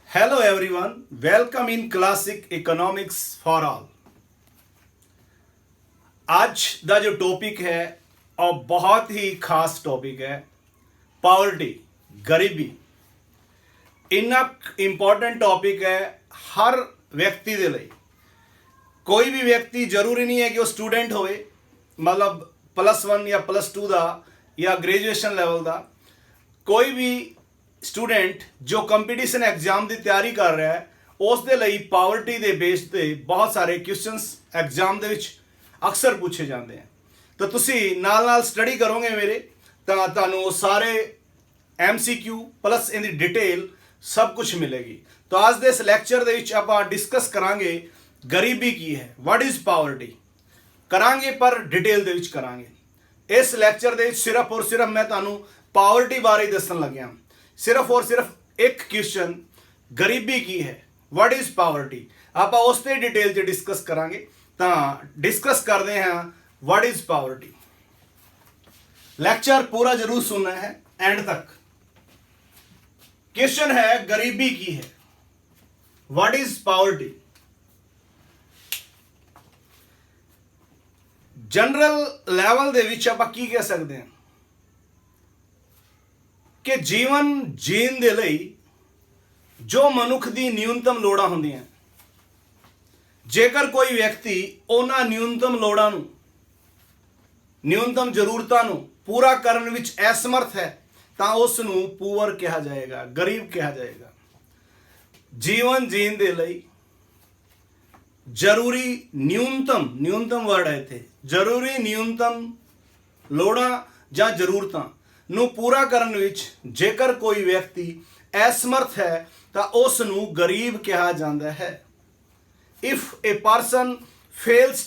Hello everyone, welcome in Classic Economics for All। आज ਦਾ जो topic है और बहुत ही खास टॉपिक है पावर्टी, गरीबी। इन्ना इंपॉर्टेंट टॉपिक है हर व्यक्ति दे लई। कोई भी व्यक्ति जरूरी नहीं है कि वो स्टूडेंट होए, मतलब +1 या +2 ਦਾ या ग्रेजुएशन ਲੈਵਲ ਦਾ। कोई भी स्टूडेंट जो कंपीटिशन एग्जाम की तैयारी कर रहा है उस दे लई पावर्टी के बेस पे बहुत सारे क्वेश्चनस एग्जाम दे विच अक्सर पूछे जाते हैं। तो तुसी नाल नाल स्टडी करोगे मेरे तो तुहानू सारे MCQ प्लस इन डिटेल सब कुछ मिलेगी। तो आज दे इस लैक्चर दे विच आपां डिस्कस करांगे गरीबी की है, व्हाट इज़ पावर्टी करांगे, पर डिटेल दे विच करांगे। इस लैक्चर दे विच सिर्फ और सिर्फ मैं तुहानू पावर्टी बारे दसन लग्या। सिर्फ और सिर्फ एक क्वेश्चन गरीबी की है, व्हाट इज पावर्टी, आप उस पर डिटेल से डिस्कस करांगे। तो डिस्कस करते हैं व्हाट इज पावर्टी। लेक्चर पूरा जरूर सुनना है एंड तक। क्वेश्चन है गरीबी की है, what is poverty. General level दे विच आपां की कह सकते हैं कि जीवन जीण दे लई जो मनुख दी न्यूनतम लोड़ां हुंदियां, जेकर कोई व्यक्ति उन्हां न्यूनतम लोड़ां नूं, न्यूनतम जरूरतां नूं पूरा करन विच असमर्थ है तां उस नूं पुअर कहा जाएगा, गरीब कहा जाएगा। जीवन जीण दे लई जरूरी न्यूनतम वर्ड है इत्थे, जरूरी न्यूनतम लोड़ां जां जरूरतां ਨੂੰ पूरा ਕਰਨ ਵਿੱਚ ਜੇਕਰ ਕੋਈ ਵਿਅਕਤੀ ਅਸਮਰਥ ਹੈ ਤਾਂ ਉਸ ਨੂੰ ਗਰੀਬ ਕਿਹਾ ਜਾਂਦਾ ਹੈ। if a person fails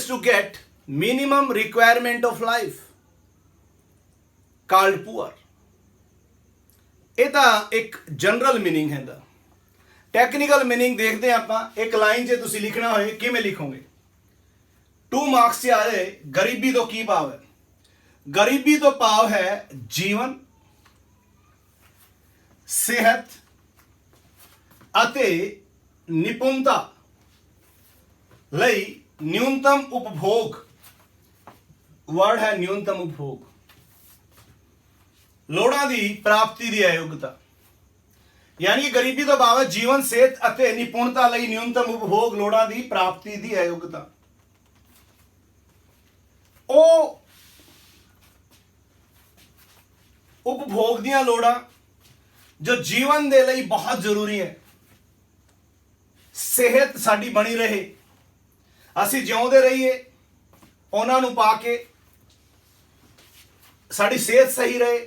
to get minimum requirement of life called poor। ਇਹ ਤਾਂ ਇੱਕ ਜਨਰਲ मीनिंग ਹੈ ਦਾ। ਟੈਕਨੀਕਲ मीनिंग देखते हैं ਆਪਾਂ। एक लाइन 'ਚ ਤੁਸੀਂ ਲਿਖਣਾ ਹੋਏ ਕਿਵੇਂ ਲਿਖੋਗੇ। 2 मार्क्स से आ रहे गरीबी तो की भाव है, गरीबी तो भाव है जीवन, सेहत अते निपुणता लई न्यूनतम उपभोग। वर्ड है न्यूनतम उपभोग, लोड़ां दी प्राप्ति दी अयोग्यता। यानी कि गरीबी तो भाव है जीवन, सेहत अते निपुणता लई न्यूनतम उपभोग, लोड़ां दी प्राप्ति दी अयोग्यता। उपभोग दियां लोड़ां जो जीवन दे लई बहुत जरूरी है। सेहत साडी बनी रहे, असी जिउंदे रहिए, उन्हां नूं पा के साडी सेहत सही रहे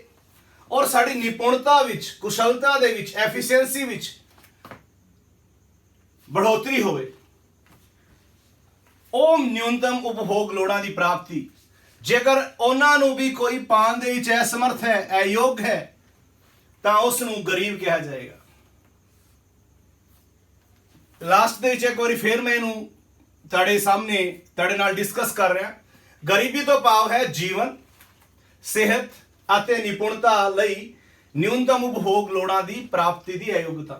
और साडी निपुणता विच, कुशलता दे विच, एफिशिएंसी विच बढ़ोतरी होवे। ਉਹ न्यूनतम उपभोग लोड़ां की प्राप्ति। जेकर उन्हां नूं भी कोई पाण दे विच असमर्थ है, अयोग्य है, तो उस नूं गरीब कहा जाएगा। लास्ट दे विच एक बारी फिर मैं इहनूं तुहाडे सामने तुहाडे नाल डिस्कस कर रहा। गरीबी तो भाव है जीवन, सेहत अते निपुणता लई न्यूनतम उपभोग लोड़ां की प्राप्ति की अयोग्यता।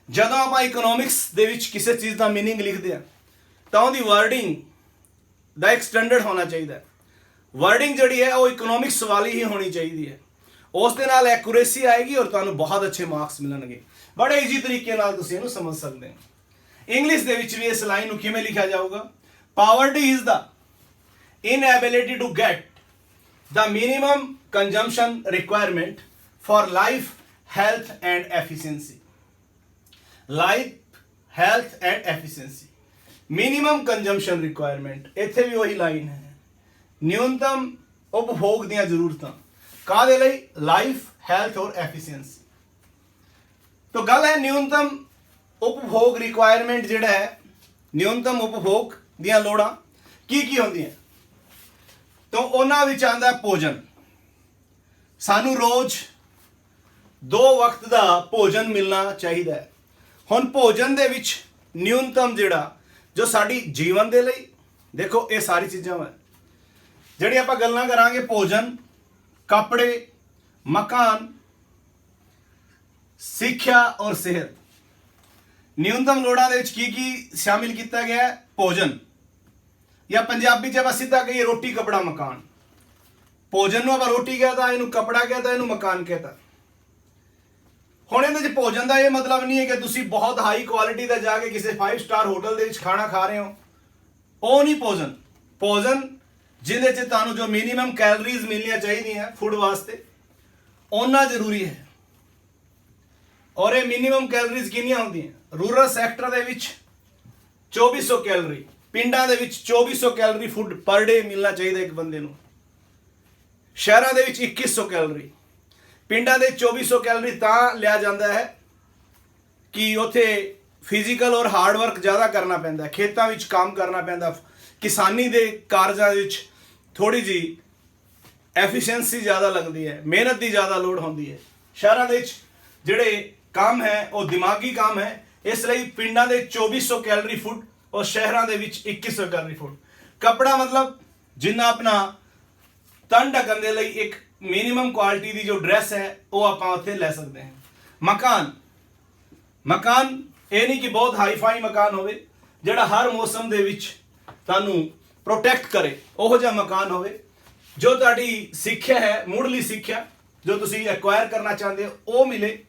जदों आपां इकोनॉमिक्स दे विच किसी चीज़ का मीनिंग लिखते हैं तो उहदी वर्डिंग दा एक स्टैंडर्ड होना चाहिए। वर्डिंग जिहड़ी है वो इकोनॉमिक्स वाली ही होनी चाहिए है। उस दे नाल एक्यूरेसी आएगी और तुहानूं बहुत अच्छे मार्क्स मिलणगे। बड़े ईजी तरीके नाल तुसीं इहनूं समझ सकते हैं। इंग्लिश दे विच भी इस लाइन नूं किवें लिखिया जाऊगा। Poverty is the inability to get the minimum consumption requirement for life, health and efficiency. Life, health and efficiency, minimum consumption requirement. इत्थे भी वही लाइन है, न्यूनतम उपभोग दियां जरूरतां काहदे लई, लाइफ, हेल्थ और एफिशिएंसी। तो गल है न्यूनतम उपभोग रिक्वायरमेंट जिहड़ा है, न्यूनतम उपभोग दियां लोड़ां की होंदियां। तो उन्हां विच आंदा भोजन। सानू रोज 2 वक्त का भोजन मिलना चाहिए है। हुण भोजन दे विच न्यूनतम जिहड़ा जो साडी जीवन दे लई, देखो ये सारी चीज़ां वा जिहड़ी आपां गल्लां करांगे, भोजन, कपड़े, मकान, ਸਿੱਖਿਆ ਔਰ ਸਿਹਤ। न्यूनतम ਲੋੜਾਂ ਦੇ ਵਿੱਚ ਕੀ ਸ਼ਾਮਿਲ ਕੀਤਾ ਗਿਆ ਹੈ? ਭੋਜਨ, ਜਾਂ ਪੰਜਾਬੀ ਚ ਆਪਾਂ ਸਿੱਧਾ ਕਹੀਏ ਰੋਟੀ ਕਪੜਾ ਮਕਾਨ। ਭੋਜਨ ਨੂੰ ਆਪਾਂ ਰੋਟੀ ਕਹਤਾ, ਇਹਨੂੰ ਕਪੜਾ ਕਹਤਾ, ਇਹਨੂੰ ਮਕਾਨ ਕਹਤਾ। ਹੁਣ ਇਹਦੇ ਚ ਭੋਜਨ ਦਾ ਇਹ ਮਤਲਬ ਨਹੀਂ ਹੈ ਕਿ ਤੁਸੀਂ ਬਹੁਤ ਹਾਈ ਕੁਆਲਿਟੀ ਦਾ ਜਾ ਕੇ ਕਿਸੇ 5 ਸਟਾਰ ਹੋਟਲ ਦੇ ਵਿੱਚ ਖਾਣਾ ਖਾ ਰਹੇ ਹੋ, ਉਹ ਨਹੀਂ ਭੋਜਨ। ਭੋਜਨ ਜਿਹਦੇ ਚ ਤੁਹਾਨੂੰ ਜੋ ਮਿਨੀਮਮ ਕੈਲਰੀਜ਼ ਮਿਲਣੀਆਂ ਚਾਹੀਦੀਆਂ ਫੂਡ ਵਾਸਤੇ, ਉਹਨਾਂ ਜ਼ਰੂਰੀ ਹੈ। ਔਰ ਇਹ ਮਿਨੀਮਮ ਕੈਲਰੀਜ਼ ਕਿੰਨੀਆਂ ਹੁੰਦੀਆਂ? ਰੂਰਲ ਸੈਕਟਰ ਦੇ ਵਿੱਚ 2400 ਕੈਲਰੀ, ਪਿੰਡਾਂ ਦੇ ਵਿੱਚ 2400 ਕੈਲਰੀ ਫੂਡ ਪਰ ਡੇ ਮਿਲਣਾ ਚਾਹੀਦਾ ਇੱਕ ਬੰਦੇ ਨੂੰ। ਸ਼ਹਿਰਾਂ ਦੇ ਵਿੱਚ 2100 ਕੈਲਰੀ। ਪਿੰਡਾਂ ਦੇ 2400 ਕੈਲਰੀ ਤਾਂ ਲਿਆ ਜਾਂਦਾ ਹੈ ਕਿ ਉੱਥੇ ਫਿਜ਼ੀਕਲ ਔਰ ਹਾਰਡ ਵਰਕ ਜ਼ਿਆਦਾ ਕਰਨਾ ਪੈਂਦਾ, ਖੇਤਾਂ ਵਿੱਚ ਕੰਮ ਕਰਨਾ ਪੈਂਦਾ, ਕਿਸਾਨੀ ਦੇ ਕਾਰਜਾਂ ਵਿੱਚ ਥੋੜੀ ਜੀ ਐਫੀਸ਼ੀਐਂਸੀ ਜ਼ਿਆਦਾ ਲੱਗਦੀ ਹੈ, ਮਿਹਨਤ ਦੀ ਜ਼ਿਆਦਾ ਲੋੜ ਹੁੰਦੀ ਹੈ। ਸ਼ਹਿਰਾਂ ਦੇ ਵਿੱਚ ਜਿਹੜੇ ਕੰਮ ਹੈ ਉਹ ਦਿਮਾਗੀ ਕੰਮ ਹੈ, ਇਸ ਲਈ ਪਿੰਡਾਂ ਦੇ 2400 ਕੈਲਰੀ ਫੂਡ ਔਰ ਸ਼ਹਿਰਾਂ ਦੇ ਵਿੱਚ 2100 ਕੈਲਰੀ ਫੂਡ। ਕਪੜਾ ਮਤਲਬ ਜਿੰਨਾ ਆਪਣਾ ਤਨ ਢੱਕਣ ਦੇ ਲਈ ਇੱਕ ਮਿਨੀਮਮ ਕੁਆਲਿਟੀ ਦੀ ਜੋ ਡਰੈਸ ਹੈ ਉਹ ਆਪਾਂ ਉੱਥੇ ਲੈ ਸਕਦੇ ਹਾਂ। ਮਕਾਨ, ਮਕਾਨ ਇਹ ਨਹੀਂ ਕਿ ਬਹੁਤ ਹਾਈਫਾਈ ਮਕਾਨ ਹੋਵੇ ਜਿਹੜਾ ਹਰ ਮੌਸਮ ਦੇ ਵਿੱਚ ਤੁਹਾਨੂੰ ਪ੍ਰੋਟੈਕਟ ਕਰੇ, ਉਹੋ ਜਿਹਾ ਮਕਾਨ ਹੋਵੇ। ਜੋ ਤੁਹਾਡੀ ਸਿੱਖਿਆ ਹੈ, ਮੁੱਢਲੀ ਸਿੱਖਿਆ ਜੋ ਤੁਸੀਂ ਐਕਵਾਇਰ ਕਰਨਾ ਚਾਹੁੰਦੇ ਹੋ ਉਹ ਮਿਲੇ,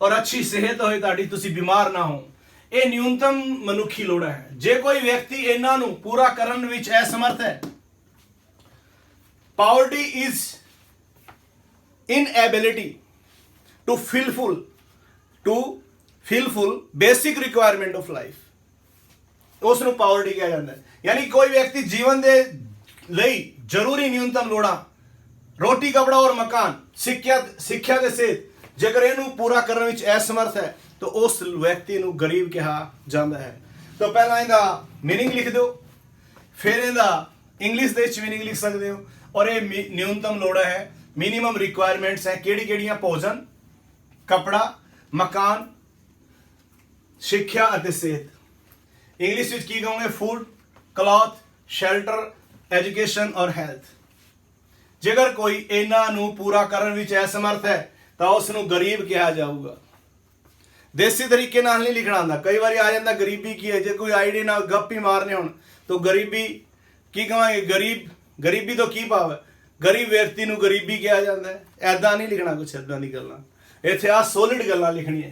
ਔਰ ਅੱਛੀ ਸਿਹਤ ਹੋਏ ਤੁਹਾਡੀ, ਤੁਸੀਂ ਬਿਮਾਰ ਨਾ ਹੋ। ਇਹ ਨਿਊਨਤਮ ਮਨੁੱਖੀ ਲੋੜਾਂ ਹੈ। ਜੇ ਕੋਈ ਵਿਅਕਤੀ ਇਹਨਾਂ ਨੂੰ ਪੂਰਾ ਕਰਨ ਵਿੱਚ ਅਸਮਰਥ ਹੈ, poverty is inability to fulfill basic requirement of life, ਉਸ ਨੂੰ ਪਾਵਰਟੀ ਕਿਹਾ ਜਾਂਦਾ ਹੈ। ਯਾਨੀ ਕੋਈ ਵਿਅਕਤੀ ਜੀਵਨ ਦੇ ਲਈ ਜ਼ਰੂਰੀ ਨਿਊਨਤਮ ਲੋੜਾਂ ਰੋਟੀ ਕਪੜਾ ਔਰ ਮਕਾਨ, ਸਿੱਖਿਆ ਤੇ ਸਿਹਤ, ਜੇਕਰ ਇਹਨੂੰ ਪੂਰਾ ਕਰਨ ਵਿੱਚ ਅਸਮਰਥ ਹੈ ਤਾਂ ਉਸ ਵਿਅਕਤੀ ਨੂੰ ਗਰੀਬ ਕਿਹਾ ਜਾਂਦਾ ਹੈ। ਤਾਂ ਪਹਿਲਾਂ ਇਹਦਾ ਮੀਨਿੰਗ ਲਿਖ ਦਿਓ, ਫਿਰ ਇਹਦਾ ਇੰਗਲਿਸ਼ ਦੇ ਵਿੱਚ ਮੀਨਿੰਗ ਲਿਖ ਸਕਦੇ ਹੋ। ਔਰ ਇਹ ਨਿਊਨਤਮ ਲੋੜਾਂ ਹੈ, ਮਿਨੀਮਮ ਰਿਕੁਆਇਰਮੈਂਟਸ ਹੈ ਕਿਹੜੀ-ਕਿਹੜੀਆਂ? ਭੋਜਨ, ਕਪੜਾ, ਮਕਾਨ, ਸਿੱਖਿਆ ਅਤੇ ਸਿਹਤ। ਇੰਗਲਿਸ਼ ਵਿੱਚ ਕੀ ਕਹੋਗੇ? ਫੂਡ, ਕਲੌਥ, ਸ਼ੈਲਟਰ, ਐਜੂਕੇਸ਼ਨ ਔਰ ਹੈਲਥ। ਜੇਕਰ ਕੋਈ ਇਹਨਾਂ ਨੂੰ ਪੂਰਾ ਕਰਨ ਵਿੱਚ ਅਸਮਰਥ ਹੈ ਤਾਂ ਉਸ ਨੂੰ ਗਰੀਬ ਕਿਹਾ ਜਾਊਗਾ। ਦੇਸੀ ਤਰੀਕੇ ਨਾਲ ਨਹੀਂ ਲਿਖਣਾ ਆਉਂਦਾ, ਕਈ ਵਾਰੀ ਆ ਜਾਂਦਾ ਗਰੀਬੀ ਕੀ ਹੈ। ਜੇ ਕੋਈ ਆਈਡੀ ਨਾਲ ਗੱਪ ਹੀ ਮਾਰਨੇ ਹੁਣ ਤਾਂ ਗਰੀਬੀ ਕੀ ਕਹਾਂਗੇ? ਗਰੀਬੀ ਤੋਂ ਕੀ ਭਾਵ ਹੈ? ਗਰੀਬ ਵਿਅਕਤੀ ਨੂੰ ਗਰੀਬੀ ਕਿਹਾ ਜਾਂਦਾ ਹੈ। ਐਦਾਂ ਨਹੀਂ ਲਿਖਣਾ, ਕੁਛ ਐਦਾਂ ਦੀ ਗੱਲਾਂ। ਇੱਥੇ ਆ ਸੋਲਿਡ ਗੱਲਾਂ ਲਿਖਣੀਆਂ।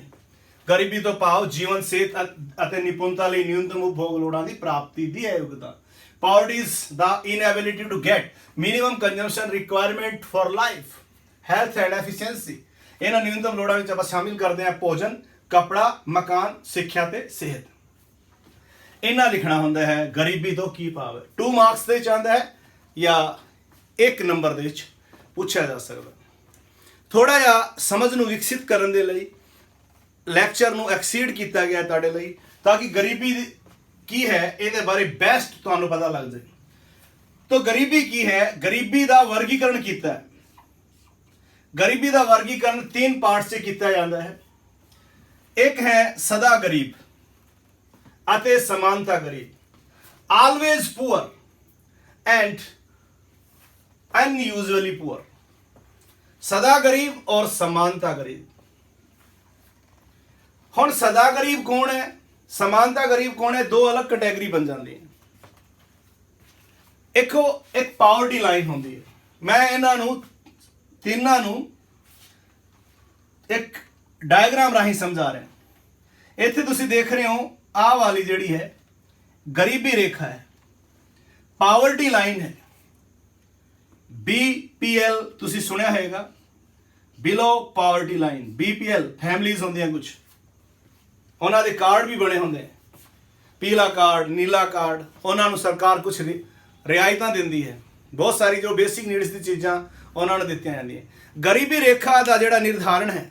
ਗਰੀਬੀ ਤੋਂ ਭਾਵ ਜੀਵਨ, ਸਿਹਤ ਅਤੇ ਨਿਪੁੰਨਤਾ ਲਈ ਨਿਊਨਤਮ ਉਪਭੋਗ ਲੋੜਾਂ ਦੀ ਪ੍ਰਾਪਤੀ ਦੀ ਅਯੋਗਤਾ। Poverty is the inability to get minimum consumption requirement for life, health and efficiency। ਇਹਨਾਂ ਨਿਊਨਤਮ ਲੋੜਾਂ ਵਿੱਚ ਆਪਾਂ ਸ਼ਾਮਿਲ ਕਰਦੇ ਹਾਂ ਭੋਜਨ, ਕਪੜਾ, ਮਕਾਨ, ਸਿੱਖਿਆ ਤੇ ਸਿਹਤ। ਇਹਨਾਂ ਲਿਖਣਾ ਹੁੰਦਾ ਹੈ ਗਰੀਬੀ ਤੋਂ ਕੀ ਭਾਵ ਹੈ। 2 ਮਾਰਕਸ ਦੇ ਵਿੱਚ ਆਉਂਦਾ ਹੈ ਜਾਂ 1 ਨੰਬਰ ਦੇ ਵਿੱਚ ਪੁੱਛਿਆ ਜਾ ਸਕਦਾ। ਥੋੜਾ ਜਿਹਾ ਸਮਝ ਨੂੰ ਵਿਕਸਿਤ ਕਰਨ ਦੇ ਲਈ ਲੈਕਚਰ ਨੂੰ ਐਕਸੀਡ ਕੀਤਾ ਗਿਆ ਤੁਹਾਡੇ ਲਈ, ਤਾਂ ਕਿ ਗਰੀਬੀ ਕੀ ਹੈ ਇਹਦੇ ਬਾਰੇ ਬੈਸਟ ਤੁਹਾਨੂੰ ਪਤਾ ਲੱਗ ਜਾਏ। ਤਾਂ ਗਰੀਬੀ ਕੀ ਹੈ? ਗਰੀਬੀ ਦਾ ਵਰਗੀਕਰਨ ਕੀਤਾ ਹੈ। ਗਰੀਬੀ ਦਾ ਵਰਗੀਕਰਨ 3 ਪਾਰਟਸ 'ਚ ਕੀਤਾ ਜਾਂਦਾ ਹੈ। ਇੱਕ ਹੈ ਸਦਾ ਗਰੀਬ ਅਤੇ ਸਮਾਨਤਾ ਗਰੀਬ, ਆਲਵੇਜ਼ ਪੂਅਰ ਐਂਡ ਅਨਯੂਜੂਅਲੀ ਪੂਅਰ। ਸਦਾ ਗਰੀਬ ਔਰ ਸਮਾਨਤਾ ਗਰੀਬ। ਹੁਣ ਸਦਾ ਗਰੀਬ ਕੌਣ ਹੈ, ਸਮਾਨਤਾ ਗਰੀਬ ਕੌਣ ਹੈ? 2 ਅਲੱਗ ਕੈਟੇਗਰੀ ਬਣ ਜਾਂਦੀ ਹੈ। ਇੱਕ ਪਾਵਰਟੀ ਲਾਈਨ ਹੁੰਦੀ ਹੈ। ਮੈਂ ਇਹਨਾਂ ਨੂੰ ਤਿੰਨਾਂ ਨੂੰ ਇੱਕ ਡਾਇਗਰਾਮ ਰਾਹੀਂ ਸਮਝਾ ਰਿਹਾ। ਇੱਥੇ ਤੁਸੀਂ ਦੇਖ ਰਹੇ ਹੋ ਆਹ ਵਾਲੀ ਜਿਹੜੀ ਹੈ ਗਰੀਬੀ ਰੇਖਾ ਹੈ, ਪਾਵਰਟੀ ਲਾਈਨ ਹੈ। BPL ਤੁਸੀਂ ਸੁਣਿਆ ਹੋਵੇਗਾ, ਬਿਲੋ ਪਾਵਰਟੀ ਲਾਈਨ। BPL ਫੈਮਲੀਜ਼ ਹੁੰਦੀਆਂ ਕੁਝ, ਉਹਨਾਂ ਦੇ ਕਾਰਡ ਵੀ ਬਣੇ ਹੁੰਦੇ, ਪੀਲਾ ਕਾਰਡ, ਨੀਲਾ ਕਾਰਡ। ਉਹਨਾਂ ਨੂੰ ਸਰਕਾਰ ਕੁਝ ਰਿਆਇਤਾਂ ਦਿੰਦੀ ਹੈ, ਬਹੁਤ ਸਾਰੀ ਜੋ ਬੇਸਿਕ ਨੀਡਸ ਦੀ ਚੀਜ਼ਾਂ ਉਹਨਾਂ ਨੂੰ ਦਿੱਤੀਆਂ ਜਾਂਦੀਆਂ। ਗਰੀਬੀ ਰੇਖਾ ਦਾ ਜਿਹੜਾ ਨਿਰਧਾਰਨ ਹੈ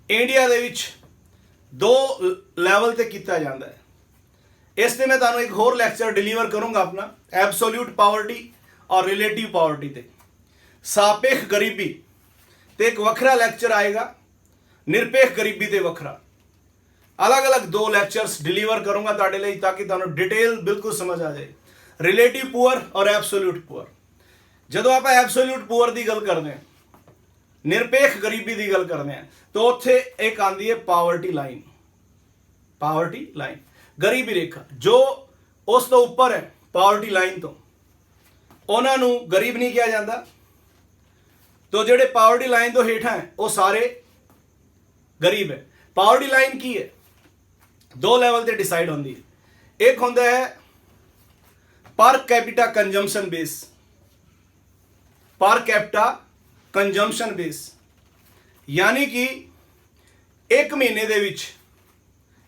ਇੰਡੀਆ ਦੇ ਵਿੱਚ 2 ਲੈਵਲ ਤੇ ਕੀਤਾ ਜਾਂਦਾ ਹੈ। ਇਸ ਤੇ ਮੈਂ ਤੁਹਾਨੂੰ ਇੱਕ ਹੋਰ ਲੈਕਚਰ ਡਿਲੀਵਰ ਕਰੂੰਗਾ ਆਪਣਾ, ਐਬਸੋਲਿਊਟ ਪਾਵਰਟੀ ਔਰ ਰਿਲੇਟਿਵ ਪਾਵਰਟੀ ਤੇ। ਸਾਪੇਖ ਗਰੀਬੀ ਤੇ ਇੱਕ ਵੱਖਰਾ ਲੈਕਚਰ ਆਏਗਾ, ਨਿਰਪੇਖ ਗਰੀਬੀ ਤੇ ਵੱਖਰਾ। ਅਲੱਗ-ਅਲੱਗ 2 ਲੈਕਚਰਸ ਡਿਲੀਵਰ ਕਰੂੰਗਾ ਤੁਹਾਡੇ ਲਈ, ਤਾਂ ਕਿ ਤੁਹਾਨੂੰ ਡਿਟੇਲ ਬਿਲਕੁਲ ਸਮਝ ਆ ਜਾਏ। ਰਿਲੇਟਿਵ ਪੂਅਰ ਔਰ ਐਬਸੋਲਿਊਟ ਪੂਅਰ। ਜਦੋਂ ਆਪਾਂ ਐਬਸੋਲਿਊਟ ਪੂਅਰ ਦੀ ਗੱਲ ਕਰਦੇ ਹਾਂ ਨਿਰਪੇਖ ਗਰੀਬੀ ਦੀ ਗੱਲ ਕਰਦੇ ਆ ਤਾਂ ਉੱਥੇ ਇੱਕ ਆਂਦੀ ਹੈ ਪਾਵਰਟੀ ਲਾਈਨ। ਪਾਵਰਟੀ ਲਾਈਨ ਗਰੀਬੀ ਰੇਖਾ, ਜੋ ਉਸ ਤੋਂ ਉੱਪਰ ਹੈ ਪਾਵਰਟੀ ਲਾਈਨ ਤੋਂ, ਉਹਨਾਂ ਨੂੰ ਗਰੀਬ ਨਹੀਂ ਕਿਹਾ ਜਾਂਦਾ। तो ਜਿਹੜੇ ਪਾਵਰਟੀ ਲਾਈਨ ਤੋਂ ਹੇਠਾਂ ਹੈ ਉਹ ਸਾਰੇ ਗਰੀਬ ਹੈ। ਪਾਵਰਟੀ ਲਾਈਨ ਕੀ ਹੈ? ਦੋ ਲੈਵਲ ਤੇ ਡਿਸਾਈਡ ਹੁੰਦੀ ਹੈ। ਇੱਕ ਹੁੰਦਾ ਹੈ ਪਰ ਕੈਪੀਟਾ ਕੰਜ਼ੰਪਸ਼ਨ ਬੇਸ, ਪਰ ਕੈਪੀਟਾ ਕੰਜ਼ੰਪਸ਼ਨ ਬੇਸ, ਯਾਨੀ ਕਿ ਇੱਕ ਮਹੀਨੇ ਦੇ ਵਿੱਚ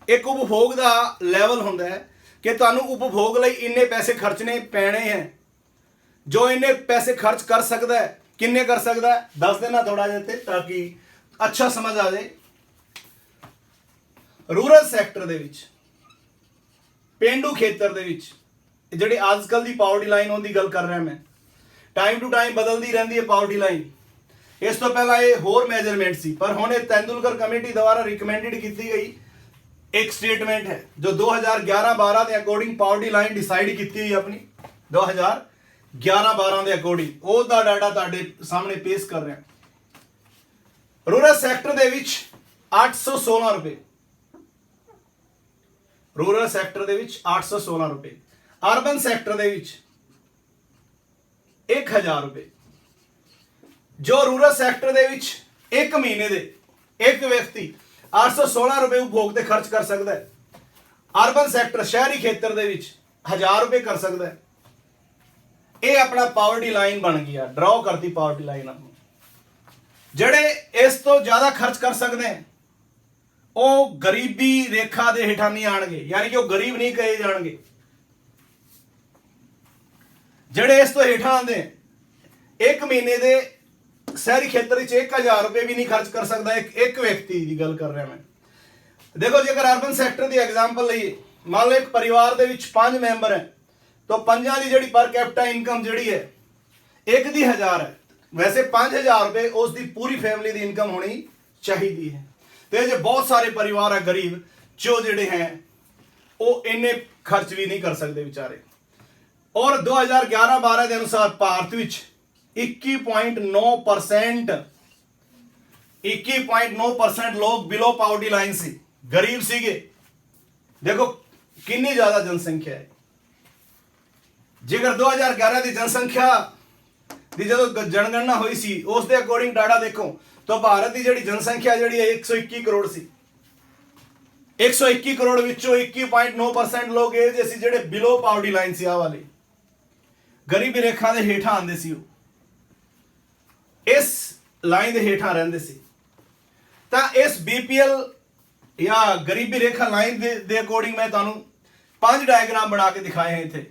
ਇੱਕ ਉਪਭੋਗ ਦਾ ਲੈਵਲ ਹੁੰਦਾ ਹੈ ਕਿ ਤੁਹਾਨੂੰ ਉਪਭੋਗ ਲਈ ਇੰਨੇ ਪੈਸੇ ਖਰਚਣੇ ਪੈਣੇ ਹੈ। ਜੋ ਇੰਨੇ ਪੈਸੇ ਖਰਚ ਕਰ ਸਕਦਾ ਹੈ, ਕਿੰਨੇ ਕਰ ਸਕਦਾ ਹੈ ਦੱਸ ਦੇਣਾ ਥੋੜਾ ਜਿਹਾ ਤੇ, ਤਾਂ ਕਿ ਅੱਛਾ ਸਮਝ ਆ ਜਾਏ। ਰੂਰਲ ਸੈਕਟਰ ਦੇ ਵਿੱਚ, ਪੇਂਡੂ ਖੇਤਰ ਦੇ ਵਿੱਚ ਜਿਹੜੀ ਅੱਜ ਕੱਲ ਦੀ ਪਾਵਰਟੀ ਲਾਈਨ ਹੋਣ ਦੀ ਗੱਲ ਕਰ ਰਿਹਾ ਮੈਂ, ਟਾਈਮ ਟੂ ਟਾਈਮ ਬਦਲਦੀ ਰਹਿੰਦੀ ਹੈ ਪਾਵਰਟੀ ਲਾਈਨ। ਇਸ ਤੋਂ ਪਹਿਲਾਂ ਇਹ ਹੋਰ ਮੈਜਰਮੈਂਟ ਸੀ, ਪਰ ਹੁਣ ਇਹ ਤੇਂਦੁਲਕਰ ਕਮੇਟੀ ਦੁਆਰਾ ਰਿਕਮੈਂਡਡ ਕੀਤੀ ਗਈ ਇੱਕ ਸਟੇਟਮੈਂਟ ਹੈ ਜੋ 2011-12 ਦੇ ਅਕੋਰਡਿੰਗ ਪਾਵਰਟੀ ਲਾਈਨ ਡਿਸਾਈਡ ਕੀਤੀ ਹੋਈ ਆਪਣੀ 2011-12 ਦੇ ਅਕੋਰਡਿੰਗ। ਉਹਦਾ ਡਾਟਾ ਤੁਹਾਡੇ ਸਾਹਮਣੇ ਪੇਸ਼ ਕਰ ਰਿਹਾ। ਰੂਰਲ ਸੈਕਟਰ ਦੇ ਵਿੱਚ 816 ਰੁਪਏ, ਰੂਰਲ ਸੈਕਟਰ ਦੇ ਵਿੱਚ 816 ਰੁਪਏ, ਅਰਬਨ ਸੈਕਟਰ ਦੇ ਵਿੱਚ 1000 ਰੁਪਏ। ਜੋ ਰੂਰਲ ਸੈਕਟਰ ਦੇ ਵਿੱਚ ਇੱਕ ਮਹੀਨੇ ਦੇ ਇੱਕ ਵਿਅਕਤੀ 816 ਰੁਪਏ ਉਪਭੋਗ ਤੇ ਖਰਚ ਕਰ ਸਕਦਾ ਹੈ, ਅਰਬਨ ਸੈਕਟਰ ਸ਼ਹਿਰੀ ਖੇਤਰ ਦੇ ਵਿੱਚ 1000 ਰੁਪਏ ਕਰ ਸਕਦਾ ਹੈ। ਇਹ ਆਪਣਾ ਪਾਵਰਟੀ ਲਾਈਨ ਬਣ ਗਿਆ, ਡਰਾਅ ਕਰਤੀ ਪਾਵਰਟੀ ਲਾਈਨ ਆਪਣੀ। ਜਿਹੜੇ ਇਸ ਤੋਂ ਜ਼ਿਆਦਾ ਖਰਚ ਕਰ ਸਕਦੇ ਹਨ ਉਹ ਗਰੀਬੀ ਰੇਖਾ ਦੇ ਹੇਠਾਂ ਨਹੀਂ ਆਣਗੇ, ਯਾਨੀ ਕਿ ਉਹ ਗਰੀਬ ਨਹੀਂ ਕਹੇ ਜਾਣਗੇ। ਜਿਹੜੇ ਇਸ ਤੋਂ ਹੇਠਾਂ ਆਉਂਦੇ ਇੱਕ ਮਹੀਨੇ ਦੇ ਸ਼ਹਿਰੀ ਖੇਤਰ ਵਿੱਚ 1000 ਰੁਪਏ ਵੀ ਨਹੀਂ ਖਰਚ ਕਰ ਸਕਦਾ ਇੱਕ ਵਿਅਕਤੀ ਦੀ ਗੱਲ ਕਰ ਰਿਹਾ ਮੈਂ। ਦੇਖੋ ਜੇਕਰ ਅਰਬਨ ਸੈਕਟਰ ਦੀ ਐਗਜ਼ਾਮਪਲ ਲਈਏ, ਮੰਨ ਲਓ ਇੱਕ ਪਰਿਵਾਰ ਦੇ ਵਿੱਚ 5 ਮੈਂਬਰ ਹੈ ਤਾਂ ਪੰਜਾਂ ਦੀ ਜਿਹੜੀ ਪਰ ਕੈਪੀਟਾ ਇਨਕਮ ਜਿਹੜੀ ਹੈ ਇੱਕ ਦੀ 1000 ਹੈ। ਵੈਸੇ 5000 ਰੁਪਏ ਉਸ ਦੀ ਪੂਰੀ ਫੈਮਿਲੀ ਦੀ ਇਨਕਮ ਹੋਣੀ ਚਾਹੀਦੀ ਹੈ। ਤੇ ਜੇ ਬਹੁਤ ਸਾਰੇ ਪਰਿਵਾਰ ਹੈ ਗਰੀਬ ਜੋ ਜਿਹੜੇ ਹੈ ਉਹ ਇੰਨੇ ਖਰਚ ਵੀ ਨਹੀਂ ਕਰ ਸਕਦੇ ਵਿਚਾਰੇ। ਔਰ 2011-12 ਦੇ ਅਨੁਸਾਰ ਭਾਰਤ ਵਿੱਚ 21.9% ਲੋਕ ਬਿਲੋ ਪਾਵਰਟੀ ਲਾਈਨ ਸੀ, ਗਰੀਬ ਸੀਗੇ। ਦੇਖੋ ਕਿੰਨੀ ਜ਼ਿਆਦਾ ਜਨਸੰਖਿਆ ਹੈ। ਜੇਕਰ 2011 ਦੀ ਜਨਸੰਖਿਆ ਦੀ ਜਦੋਂ ਜਨਗਣਨਾ ਹੋਈ ਸੀ ਉਸ ਦੇ ਅਕੋਰਡਿੰਗ ਡਾਟਾ ਦੇਖੋ ਤਾਂ ਭਾਰਤ ਦੀ ਜਿਹੜੀ ਜਨਸੰਖਿਆ ਜਿਹੜੀ ਹੈ 121 ਕਰੋੜ ਸੀ। 121 ਕਰੋੜ ਵਿੱਚੋਂ 21.9% ਲੋਕ ਇਹ ਜਿਹੇ ਸੀ ਜਿਹੜੇ ਬਿਲੋ ਪਾਵਰਟੀ ਲਾਈਨ ਸੀ, ਆ ਵਾਲੇ ਗਰੀਬੀ ਰੇਖਾ ਦੇ ਹੇਠਾਂ ਆਉਂਦੇ ਸੀ, ਉਹ ਇਸ ਲਾਈਨ ਦੇ ਹੇਠਾਂ ਰਹਿੰਦੇ ਸੀ। ਤਾਂ ਇਸ BPL ਜਾਂ ਗਰੀਬੀ ਰੇਖਾ ਲਾਈਨ ਦੇ ਅਕੋਰਡਿੰਗ ਮੈਂ ਤੁਹਾਨੂੰ 5 ਡਾਇਗਰਾਮ ਬਣਾ ਕੇ ਦਿਖਾਏ ਹਨ ਇੱਥੇ।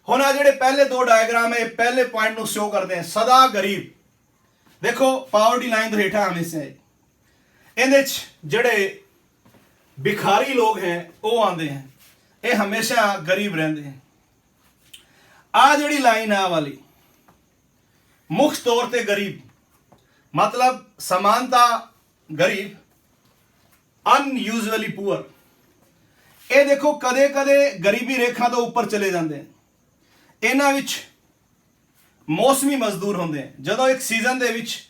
ਹੁਣ ਆ ਜਿਹੜੇ ਪਹਿਲੇ 2 ਡਾਇਗਰਾਮ ਹੈ ਪਹਿਲੇ ਪੁਆਇੰਟ ਨੂੰ ਸ਼ੋ ਕਰਦੇ हैं ਸਦਾ ਗਰੀਬ। ਦੇਖੋ ਪਾਵਰਟੀ ਲਾਈਨ ਤੋਂ ਹੇਠਾਂ ਹਮੇਸ਼ਾ ਹੈ। ਇਹਦੇ ਚ ਜਿਹੜੇ ਭਿਖਾਰੀ ਲੋਕ हैं ਉਹ ਆਉਂਦੇ हैं, ਇਹ ਹਮੇਸ਼ਾ ਗਰੀਬ ਰਹਿੰਦੇ हैं। ਆ ਜਿਹੜੀ ਲਾਈਨ ਆ ਵਾਲੀ ਮੁੱਖ ਤੌਰ ਤੇ ਗਰੀਬ, ਮਤਲਬ ਸਮਾਨਤਾ ਗਰੀਬ, ਅਨਯੂਜੂਅਲੀ ਪੂਅਰ। ਇਹ ਦੇਖੋ ਕਦੇ ਕਦੇ ਗਰੀਬੀ ਰੇਖਾ ਤੋਂ ਉੱਪਰ ਚਲੇ ਜਾਂਦੇ हैं। ਇਹਨਾਂ ਵਿੱਚ ਮੌਸਮੀ ਮਜ਼ਦੂਰ ਹੁੰਦੇ हैं, ਜਦੋਂ ਇੱਕ ਸੀਜ਼ਨ ਦੇ ਵਿੱਚ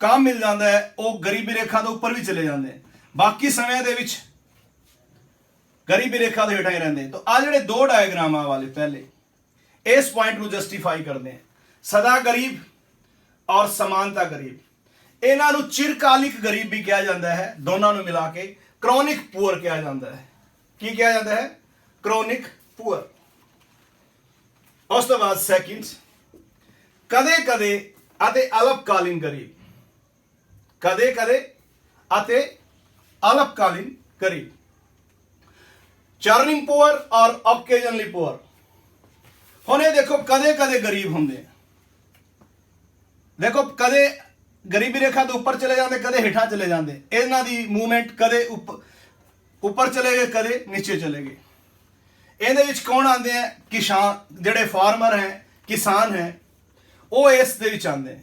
ਕੰਮ ਮਿਲ ਜਾਂਦਾ ਹੈ ਉਹ ਗਰੀਬੀ ਰੇਖਾ ਤੋਂ ਉੱਪਰ ਵੀ ਚਲੇ ਜਾਂਦੇ हैं, ਬਾਕੀ ਸਮਿਆਂ ਦੇ ਵਿੱਚ ਗਰੀਬੀ ਰੇਖਾ ਦੇ ਹੇਠਾਂ ਹੀ ਰਹਿੰਦੇ। ਤਾਂ ਆ ਜਿਹੜੇ 2 ਡਾਇਗਰਾਮਾਂ ਵਾਲੇ ਪਹਿਲੇ ਇਸ ਪੁਆਇੰਟ ਨੂੰ ਜਸਟੀਫਾਈ ਕਰਦੇ हैं, ਸਦਾ ਗਰੀਬ ਔਰ ਸਮਾਨਤਾ ਗਰੀਬ। ਇਹਨਾਂ ਨੂੰ ਚਿਰਕਾਲਿਕ ਗਰੀਬ ਵੀ ਕਿਹਾ ਜਾਂਦਾ ਹੈ, ਦੋਨਾਂ ਨੂੰ ਮਿਲਾ ਕੇ ਕ੍ਰੋਨਿਕ ਪੂਅਰ ਕਿਹਾ ਜਾਂਦਾ ਹੈ। ਕੀ ਕਿਹਾ ਜਾਂਦਾ ਹੈ? Chronic poor. ਉਸ ਤੋਂ ਬਾਅਦ ਸੈਕਿੰਡ ਕਦੇ ਕਦੇ ਅਤੇ ਅਲਪਕਾਲੀਨ ਗਰੀਬ, ਕਦੇ ਕਦੇ ਅਤੇ ਅਲਪਕਾਲੀਨ ਗਰੀਬ, ਚਰਨਿੰਗ ਪੂਅਰ ਔਰ ਓਕੇਜਨਲੀ ਪੂਅਰ। ਹੁਣ ਇਹ ਦੇਖੋ ਕਦੇ ਕਦੇ ਗਰੀਬ ਹੁੰਦੇ ਆ, ਦੇਖੋ ਕਦੇ ਗਰੀਬੀ ਰੇਖਾ ਤੋਂ ਉੱਪਰ ਚਲੇ ਜਾਂਦੇ, ਕਦੇ ਹੇਠਾਂ ਚਲੇ ਜਾਂਦੇ। ਇਹਨਾਂ ਦੀ ਮੂਵਮੈਂਟ ਕਦੇ ਉੱਪਰ ਚਲੇ ਗਏ, ਕਦੇ ਨੀਚੇ ਚਲੇ ਗਏ। ਇਹਦੇ ਵਿੱਚ ਕੌਣ ਆਉਂਦੇ ਆ? ਕਿਸਾਨ, ਜਿਹੜੇ ਫਾਰਮਰ ਹੈ, ਕਿਸਾਨ ਹੈ, ਉਹ ਇਸ ਦੇ ਵਿੱਚ ਆਉਂਦੇ ਨੇ,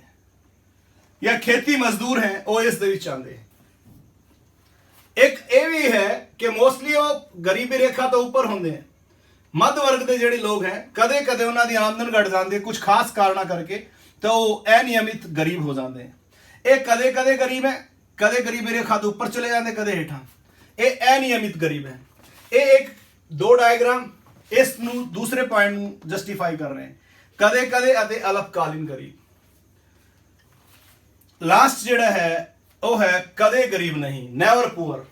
ਜਾਂ ਖੇਤੀ ਮਜ਼ਦੂਰ ਹੈ ਉਹ ਇਸ ਦੇ ਵਿੱਚ ਆਉਂਦੇ। ਇੱਕ ਇਹ ਵੀ ਹੈ ਕਿ ਮੋਸਟਲੀ ਉਹ ਗਰੀਬੀ ਰੇਖਾ ਤੋਂ ਉੱਪਰ ਹੁੰਦੇ ਆ। ਮੱਧ ਵਰਗ ਦੇ ਜਿਹੜੇ ਲੋਕ ਹੈ ਕਦੇ ਕਦੇ ਉਹਨਾਂ ਦੀ ਆਮਦਨ ਘਟ ਜਾਂਦੀ ਹੈ ਕੁਝ ਖਾਸ ਕਾਰਨਾਂ ਕਰਕੇ, ਤਾਂ ਉਹ ਅਨਿਯਮਿਤ ਗਰੀਬ ਹੋ ਜਾਂਦੇ हैं। ਇਹ ਕਦੇ ਕਦੇ ਗਰੀਬ ਹੈ, ਕਦੇ ਗਰੀਬੀ ਰੇਖਾ ਤੋਂ ਉੱਪਰ ਚਲੇ ਜਾਂਦੇ, ਕਦੇ ਹੇਠਾਂ। ਇਹ ਅਨਿਯਮਿਤ ਗਰੀਬ ਹੈ। ਇਹ ਇੱਕ ਦੋ ਡਾਇਗਰਾਮ ਇਸ ਨੂੰ ਦੂਸਰੇ ਪੁਆਇੰਟ ਨੂੰ ਜਸਟੀਫਾਈ ਕਰ ਰਹੇ ਹਨ, ਕਦੇ ਕਦੇ ਅਤੇ ਅਲਪਕਾਲੀਨ ਗਰੀਬ। ਲਾਸਟ ਜਿਹੜਾ ਹੈ ਉਹ ਹੈ ਕਦੇ ਗਰੀਬ ਨਹੀਂ, ਨੈਵਰ ਪੂਅਰ।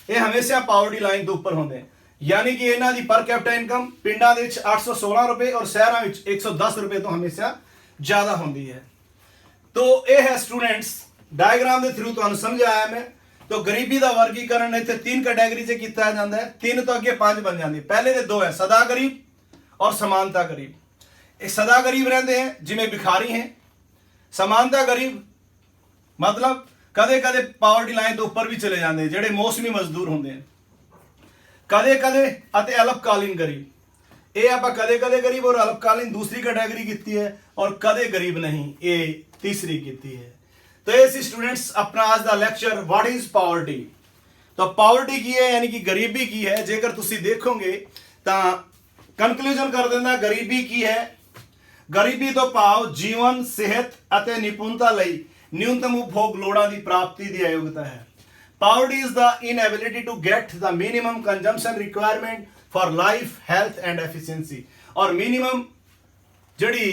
ਇਹ ਹਮੇਸ਼ਾ ਪਾਵਰਟੀ ਲਾਈਨ ਤੋਂ ਉੱਪਰ ਹੁੰਦੇ, ਯਾਨੀ ਕਿ ਇਹਨਾਂ ਦੀ ਪਰ ਕੈਪੀਟਾ ਇਨਕਮ ਪਿੰਡਾਂ ਦੇ ਵਿੱਚ 816 ਰੁਪਏ ਔਰ ਸ਼ਹਿਰਾਂ ਵਿੱਚ 110 ਰੁਪਏ ਤੋਂ ਹਮੇਸ਼ਾ ਜ਼ਿਆਦਾ ਹੁੰਦੀ ਹੈ। तो ये है स्टूडेंट्स डायग्राम के थ्रू तुहानू समझाया मैं। तो गरीबी का वर्गीकरण इतने 3 कैटेगरी से किया जाता है, 3 तो अगे 5 बन जाती। पहले तो 2 है, सदा गरीब और समानता गरीब। एक सदा गरीब रहते हैं जिमें भिखारी हैं, समानता गरीब मतलब कदे कदे पावर्टी लाइन तो ऊपर भी चले जाते हैं, जेडे मौसमी मजदूर होंगे हैं। कदे कदे अते अल्पकालीन गरीब, ये आप कदे कदे गरीब और अल्पकालीन दूसरी कैटेगरी की है, और कदे गरीब नहीं ये तीसरी की है। तो ऐसे स्टूडेंट्स अपना आज का लेक्चर व्हाट इज पावर्टी। तो पावर्टी की है यानी कि गरीबी की है। जेकर तुसी देखोगे तो कंक्लूजन कर देना गरीबी की है। गरीबी तो भाव जीवन सेहत अते निपुणता लई न्यूनतम उपभोग लोड़ां दी प्राप्ति दी अयोग्यता है। Poverty is the inability to get the minimum consumption requirement for life health and efficiency. और मिनिमम जड़ी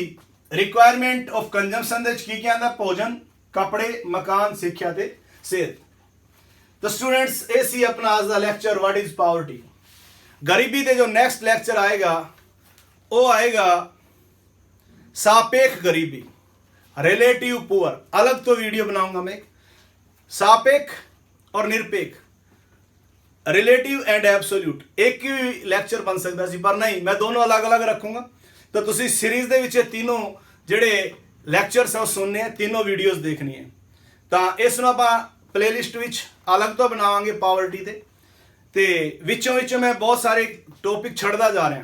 रिक्वायरमेंट ऑफ कंजम्पशन दे की आंदा भोजन कपड़े मकान सिक्ख्या ते सेहत। तो स्टूडेंट्स ये सी अपना आज का लेक्चर व्हाट इज पावर्टी। गरीबी ते जो नेक्स्ट लेक्चर आएगा वो आएगा सापेक्ष गरीबी, रिलेटिव पुअर। अलग तो वीडियो बनाऊंगा मैं। सापेक्ष और निरपेक्ष, रिलेटिव एंड एब्सोल्यूट एक ही लेक्चर बन सकता सी, पर नहीं मैं दोनों अलग अलग रखूंगा। तो तुसी सीरीज दे विच तीनों जेडे लैक्चरस है सुनने, तीनों वीडियोस देखनी है। तो इस प्लेलिस्ट विच अलग तो बनावांगे पावर्टी ते विचों विचों मैं बहुत सारे टॉपिक छड़दा जा रहा।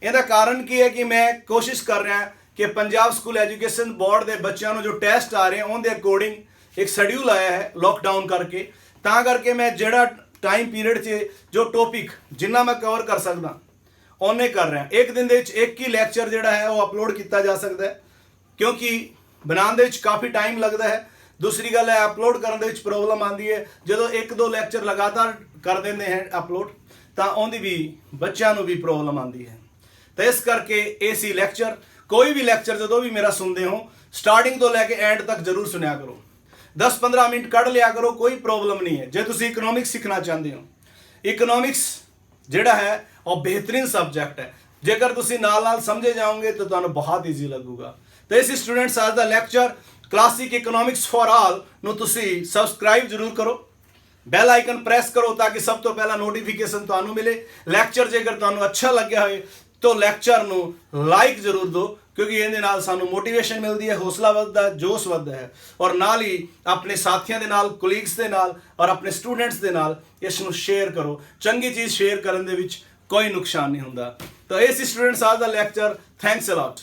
इसका कारण की है कि मैं कोशिश कर रहा कि पंजाब स्कूल एजुकेशन बोर्ड के बच्चों को जो टेस्ट आ रहे हैं उनके अकॉर्डिंग एक शेड्यूल आया है लॉकडाउन करके। ता करके मैं जेड़ा टाइम पीरियड से जो टॉपिक जिन्ना मैं कवर कर सकता उन्हें कर रहा। एक दिन एक ही लैक्चर जोड़ा है वो अपलोड किया जा सकता है, क्योंकि बनाने काफ़ी टाइम लगता है। दूसरी गल है अपलोड करने प्रॉब्लम आती है, जो 1-2 लैक्चर लगातार कर देंगे हैं अपलोड तो उनकी भी बच्चों को भी प्रॉब्लम आती है। तो इस करके ऐसी लैक्चर कोई भी लैक्चर जो भी मेरा सुनते हो स्टार्टिंग तो लैके एंड तक जरूर सुनिया करो। 10-15 मिनट कढ़ लिया करो, कोई प्रॉब्लम नहीं है। जो तुम इकोनॉमिक्स सीखना चाहते हो, इकोनॉमिक्स जोड़ा है और बेहतरीन सबजैक्ट है। जेकर तुम नाल समझे जाओगे तो तुम्हें बहुत ईजी लगूगा। तो इस स्टूडेंट्स आज का lecture classic economics for all नूं तुसी सबसक्राइब जरूर करो, बैल आइकन प्रेस करो ताकि सब तो पहला नोटिफिकेशन तुहानूं मिले। लैक्चर जेकर तुहानूं अच्छा लग्या होए तो लैक्चर नूं लाइक जरूर दो, क्योंकि इहदे नाल सानूं मोटिवेशन मिलती है, हौसला वधदा है, जोश वधदा है। और नाल ही अपने साथियों के नाल, कोलीग्स के नाल और अपने स्टूडेंट्स के नाल इसनूं शेयर करो। चंगी चीज़ शेयर करन दे विच कोई नुकसान नहीं हुंदा। तो इस स्टूडेंट्स आज दा लैक्चर थैंक्स अ लॉट।